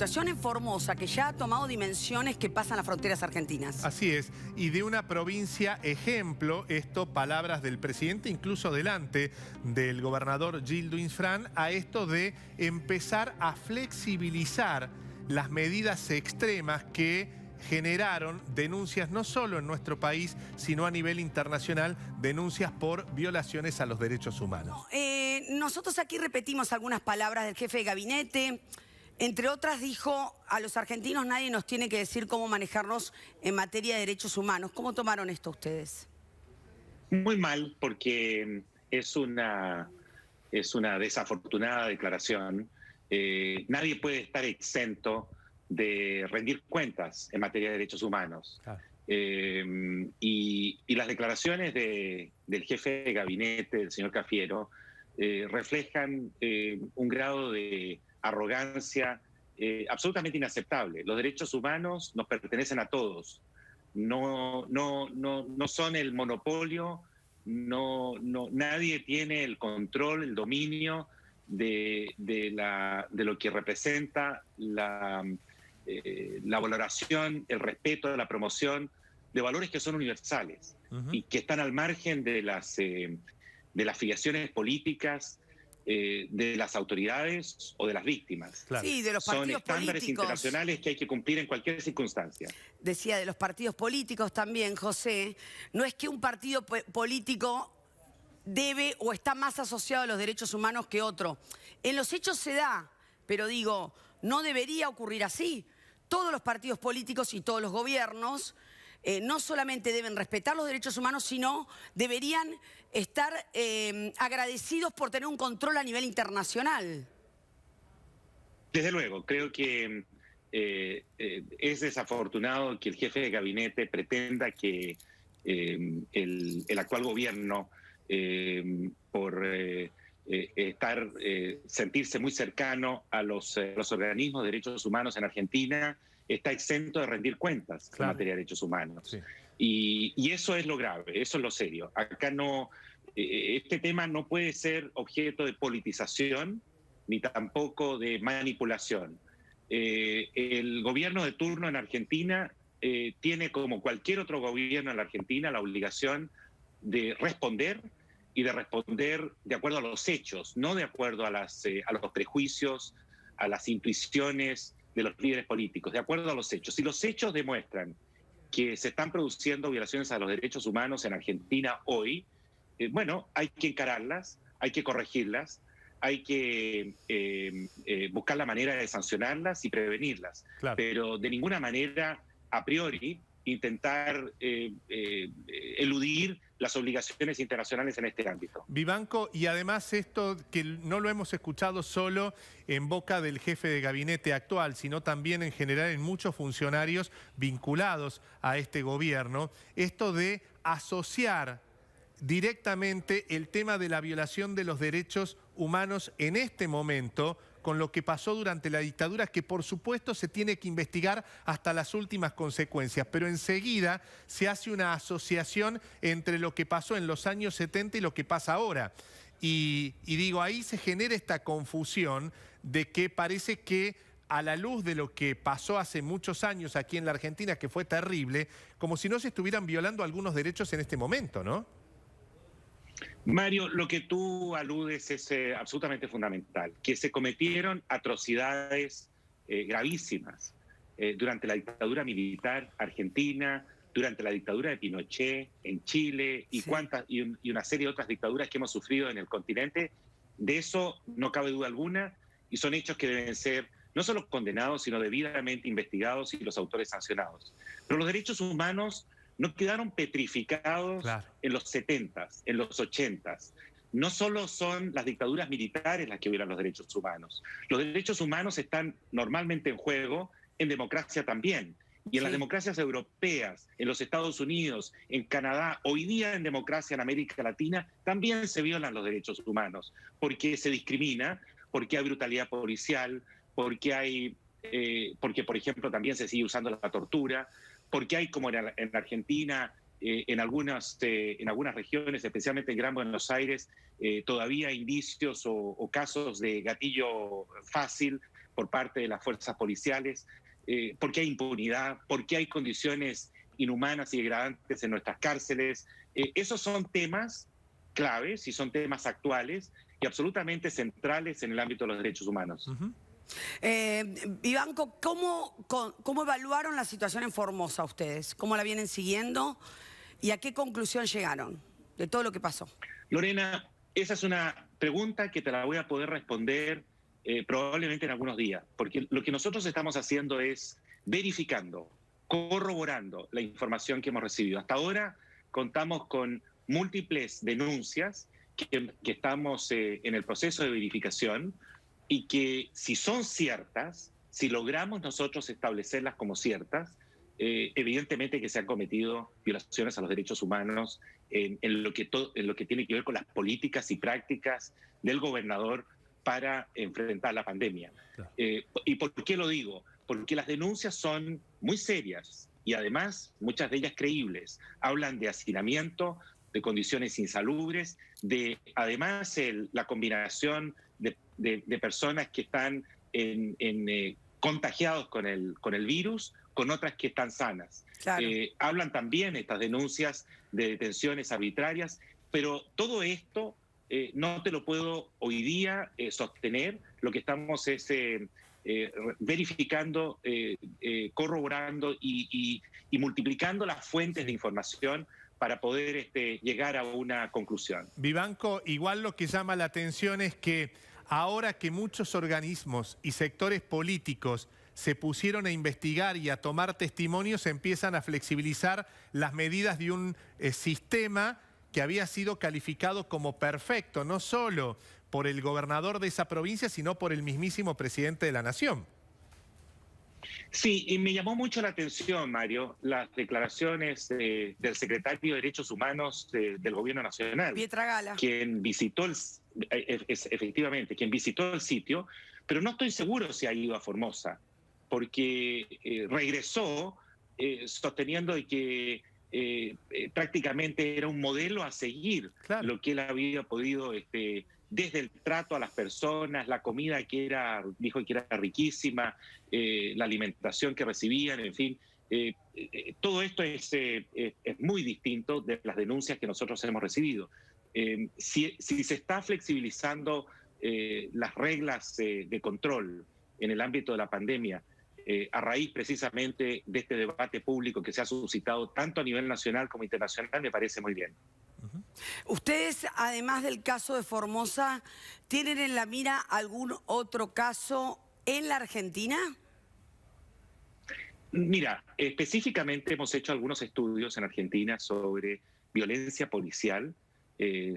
situación en Formosa que ya ha tomado dimensiones que pasan las fronteras argentinas. Así es, y de una provincia ejemplo, esto, palabras del presidente, incluso delante del gobernador Gildo Insfrán, a esto de empezar a flexibilizar las medidas extremas que generaron denuncias no solo en nuestro país, sino a nivel internacional, denuncias por violaciones a los derechos humanos. Nosotros aquí repetimos algunas palabras del jefe de gabinete. Entre otras dijo, a los argentinos nadie nos tiene que decir cómo manejarnos en materia de derechos humanos. ¿Cómo tomaron esto ustedes? Muy mal, porque es una desafortunada declaración. Nadie puede estar exento de rendir cuentas en materia de derechos humanos. Claro. Y las declaraciones del jefe de gabinete, del señor Cafiero, reflejan un grado de arrogancia absolutamente inaceptable. Los derechos humanos nos pertenecen a todos. No son el monopolio, nadie tiene el control, el dominio de lo que representa la valoración, el respeto, la promoción de valores que son universales y que están al margen de las filiaciones políticas, de las autoridades o de las víctimas. Claro. Sí, de los partidos políticos. Son estándares internacionales que hay que cumplir en cualquier circunstancia. Decía de los partidos políticos también, José, no es que un partido político debe o está más asociado a los derechos humanos que otro. En los hechos se da, pero digo, no debería ocurrir así. Todos los partidos políticos y todos los gobiernos no solamente deben respetar los derechos humanos, sino deberían estar agradecidos por tener un control a nivel internacional. Desde luego, creo que es desafortunado que el jefe de gabinete pretenda que el actual gobierno, por sentirse muy cercano a los organismos de derechos humanos en Argentina, está exento de rendir cuentas en materia de derechos humanos. Sí. Y eso es lo grave, eso es lo serio. Acá este tema no puede ser objeto de politización ni tampoco de manipulación. El gobierno de turno en Argentina tiene, como cualquier otro gobierno en la Argentina, la obligación de responder y de responder de acuerdo a los hechos, no de acuerdo a los prejuicios, a las intuiciones de los líderes políticos, de acuerdo a los hechos. Si los hechos demuestran que se están produciendo violaciones a los derechos humanos en Argentina hoy, bueno, hay que encararlas, hay que corregirlas, hay que buscar la manera de sancionarlas y prevenirlas. Claro. Pero de ninguna manera, a priori, intentar eludir las obligaciones internacionales en este ámbito. Vivanco, y además esto que no lo hemos escuchado solo en boca del jefe de gabinete actual, sino también en general en muchos funcionarios vinculados a este gobierno, esto de asociar directamente el tema de la violación de los derechos humanos en este momento con lo que pasó durante la dictadura, que por supuesto se tiene que investigar hasta las últimas consecuencias, pero enseguida se hace una asociación entre lo que pasó en los años 70 y lo que pasa ahora. Y digo, ahí se genera esta confusión de que parece que a la luz de lo que pasó hace muchos años aquí en la Argentina, que fue terrible, como si no se estuvieran violando algunos derechos en este momento, ¿no? Mario, lo que tú aludes es absolutamente fundamental, que se cometieron atrocidades gravísimas durante la dictadura militar argentina, durante la dictadura de Pinochet en Chile y, sí, y una serie de otras dictaduras que hemos sufrido en el continente. De eso no cabe duda alguna y son hechos que deben ser no solo condenados, sino debidamente investigados y los autores sancionados. Pero los derechos humanos no quedaron petrificados, claro, en los 70s, en los 80s. No solo son las dictaduras militares las que violan los derechos humanos. Los derechos humanos están normalmente en juego en democracia también. Y en las democracias europeas, en los Estados Unidos, en Canadá, hoy día en democracia en América Latina, también se violan los derechos humanos. Porque se discrimina, porque hay brutalidad policial, porque, por ejemplo, también se sigue usando la tortura, porque hay, como en Argentina, en algunas regiones, especialmente en Gran Buenos Aires, todavía indicios o casos de gatillo fácil por parte de las fuerzas policiales, por qué hay impunidad, por qué hay condiciones inhumanas y degradantes en nuestras cárceles. Esos son temas claves y son temas actuales y absolutamente centrales en el ámbito de los derechos humanos. Vivanco, ¿cómo evaluaron la situación en Formosa ustedes? ¿Cómo la vienen siguiendo? ¿Y a qué conclusión llegaron de todo lo que pasó? Lorena, esa es una pregunta que te la voy a poder responder probablemente en algunos días, porque lo que nosotros estamos haciendo es verificando, corroborando la información que hemos recibido. Hasta ahora contamos con múltiples denuncias que estamos en el proceso de verificación y que si son ciertas, si logramos nosotros establecerlas como ciertas, evidentemente que se han cometido violaciones a los derechos humanos en lo que tiene que ver con las políticas y prácticas del gobernador para enfrentar la pandemia. Claro. ¿Y por qué lo digo? Porque las denuncias son muy serias y además muchas de ellas creíbles. Hablan de hacinamiento, de condiciones insalubres, de además la combinación de personas que están contagiados con el virus, con otras que están sanas. Claro. Hablan también estas denuncias de detenciones arbitrarias, pero todo esto no te lo puedo hoy día sostener. Lo que estamos es verificando, corroborando y multiplicando las fuentes de información para poder llegar a una conclusión. Vivanco, igual lo que llama la atención es que ahora que muchos organismos y sectores políticos se pusieron a investigar y a tomar testimonios, empiezan a flexibilizar las medidas de un sistema que había sido calificado como perfecto, no solo por el gobernador de esa provincia, sino por el mismísimo presidente de la Nación. Sí, y me llamó mucho la atención, Mario, las declaraciones del secretario de Derechos Humanos del Gobierno Nacional, Pietra Gala, quien visitó efectivamente, quien visitó el sitio, pero no estoy seguro si ha ido a Formosa, porque regresó sosteniendo de que prácticamente era un modelo a seguir, claro, lo que él había podido, desde el trato a las personas, la comida dijo que era riquísima, la alimentación que recibían, en fin. Todo esto es muy distinto de las denuncias que nosotros hemos recibido. Si se está flexibilizando las reglas de control en el ámbito de la pandemia, a raíz precisamente de este debate público que se ha suscitado tanto a nivel nacional como internacional, me parece muy bien. Ustedes, además del caso de Formosa, ¿tienen en la mira algún otro caso en la Argentina? Mira, específicamente hemos hecho algunos estudios en Argentina sobre violencia policial,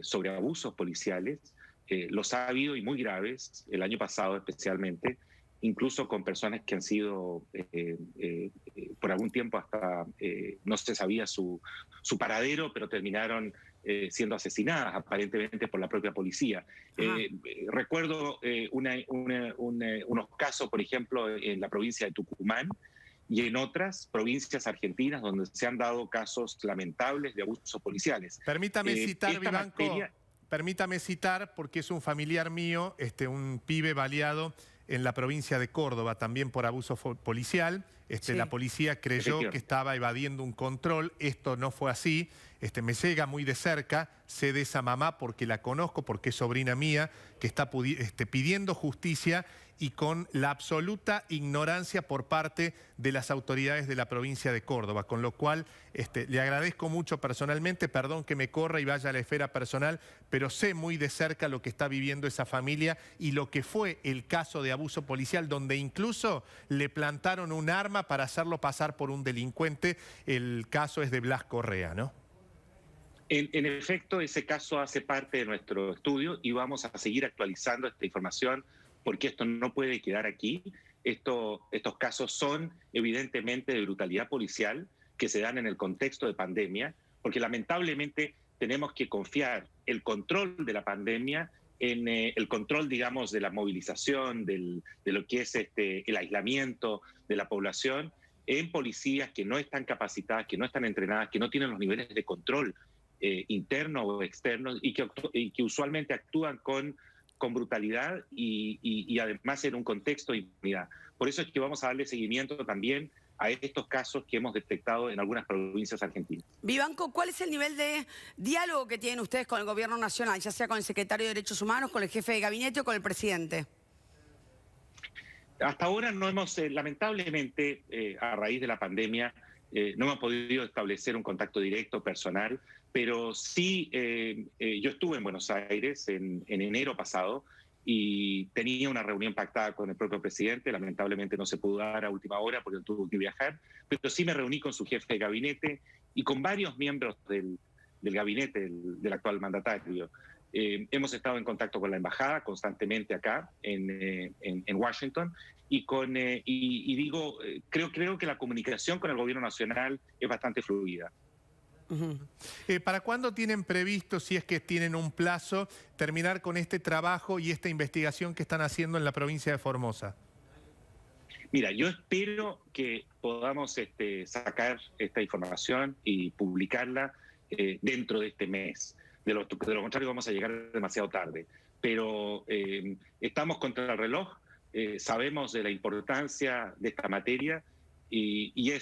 sobre abusos policiales. Los ha habido y muy graves, el año pasado especialmente, incluso con personas que han sido, por algún tiempo hasta no se sabía su paradero, pero terminaron siendo asesinadas aparentemente por la propia policía. Recuerdo unos casos, por ejemplo, en la provincia de Tucumán y en otras provincias argentinas donde se han dado casos lamentables de abusos policiales. Permítame citar, Vivanco, permítame citar, porque es un familiar mío, un pibe baleado en la provincia de Córdoba, también por abuso policial. Sí. La policía creyó que estaba evadiendo un control. Esto no fue así. Me llega muy de cerca. Sé de esa mamá porque la conozco, porque es sobrina mía, que está pidiendo justicia y con la absoluta ignorancia por parte de las autoridades de la provincia de Córdoba. Con lo cual, le agradezco mucho personalmente, perdón que me corra y vaya a la esfera personal, pero sé muy de cerca lo que está viviendo esa familia y lo que fue el caso de abuso policial, donde incluso le plantaron un arma para hacerlo pasar por un delincuente. El caso es de Blas Correa, ¿no? En efecto, ese caso hace parte de nuestro estudio y vamos a seguir actualizando esta información porque esto no puede quedar aquí. Estos casos son evidentemente de brutalidad policial que se dan en el contexto de pandemia, porque lamentablemente tenemos que confiar el control de la pandemia en el control, digamos, de la movilización, de lo que es el aislamiento de la población, en policías que no están capacitadas, que no están entrenadas, que no tienen los niveles de control interno o externo y que usualmente actúan con con brutalidad y además en un contexto de impunidad. Por eso es que vamos a darle seguimiento también a estos casos que hemos detectado en algunas provincias argentinas. Vivanco, ¿cuál es el nivel de diálogo que tienen ustedes con el gobierno nacional, ya sea con el secretario de Derechos Humanos, con el jefe de gabinete o con el presidente? Hasta ahora no hemos, lamentablemente, a raíz de la pandemia, no hemos podido establecer un contacto directo, personal, pero sí, yo estuve en Buenos Aires en enero pasado y tenía una reunión pactada con el propio presidente. Lamentablemente no se pudo dar a última hora porque tuvo que viajar, pero sí me reuní con su jefe de gabinete y con varios miembros del gabinete del actual mandatario. Hemos estado en contacto con la embajada constantemente acá en Washington creo que la comunicación con el gobierno nacional es bastante fluida. ¿Para cuándo tienen previsto, si es que tienen un plazo, terminar con este trabajo y esta investigación que están haciendo en la provincia de Formosa? Mira, yo espero que podamos sacar esta información y publicarla dentro de este mes. De lo contrario vamos a llegar demasiado tarde. Pero estamos contra el reloj, sabemos de la importancia de esta materia y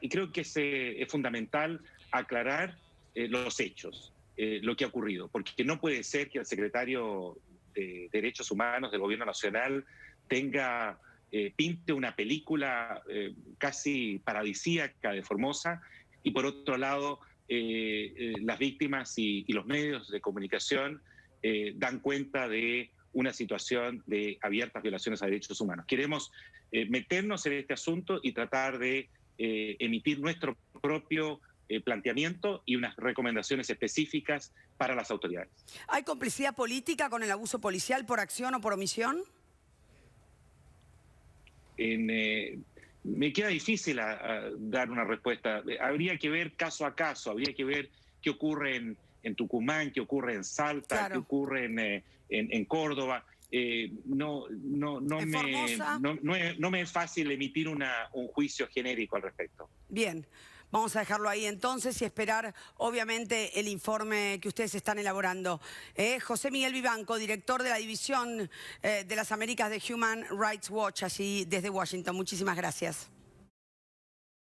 creo que es fundamental aclarar los hechos, lo que ha ocurrido, porque no puede ser que el secretario de Derechos Humanos del Gobierno Nacional pinte una película casi paradisíaca de Formosa y por otro lado las víctimas y los medios de comunicación dan cuenta de una situación de abiertas violaciones a derechos humanos. Queremos meternos en este asunto y tratar de emitir nuestro propio planteamiento y unas recomendaciones específicas para las autoridades. ¿Hay complicidad política con el abuso policial por acción o por omisión? Me queda difícil dar una respuesta. Habría que ver caso a caso, habría que ver qué ocurre en Tucumán, qué ocurre en Salta, claro, qué ocurre en Córdoba. No me es fácil emitir un juicio genérico al respecto. Bien, vamos a dejarlo ahí entonces y esperar, obviamente, el informe que ustedes están elaborando. José Miguel Vivanco, director de la División de las Américas de Human Rights Watch, allí desde Washington. Muchísimas gracias.